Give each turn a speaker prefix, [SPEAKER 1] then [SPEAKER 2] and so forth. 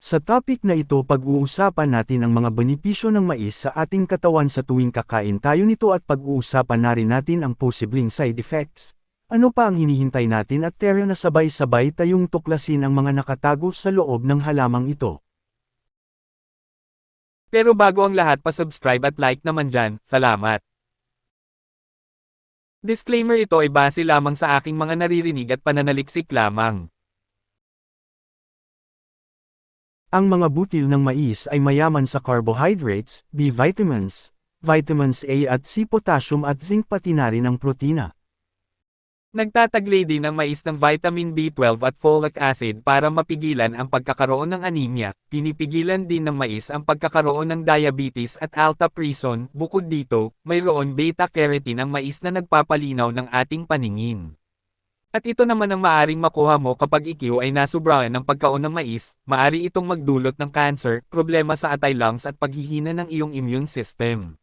[SPEAKER 1] Sa topic na ito pag-uusapan natin ang mga benepisyo ng mais sa ating katawan sa tuwing kakain tayo nito at pag-uusapan na rin natin ang posibleng side effects. Ano pa ang hinihintay natin at tara na sabay-sabay tayong tuklasin ang mga nakatago sa loob ng halamang ito.
[SPEAKER 2] Pero bago ang lahat pa-subscribe at like naman dyan, salamat. Disclaimer, ito ay base lamang sa aking mga naririnig at pananaliksik lamang.
[SPEAKER 1] Ang mga butil ng mais ay mayaman sa carbohydrates, B vitamins, vitamins A at C, potassium at zinc pati na rin ang protina.
[SPEAKER 2] Nagtataglay din ang mais ng vitamin B12 at folic acid para mapigilan ang pagkakaroon ng anemia. Pinipigilan din ng mais ang pagkakaroon ng diabetes at alta-prison. Bukod dito, mayroon beta-carotene ang mais na nagpapalinaw ng ating paningin. At ito naman ang maaring makuha mo kapag ikaw ay nasubrahan ng pagkaon ng mais. Maari itong magdulot ng cancer, problema sa atay lungs at paghihina ng iyong immune system.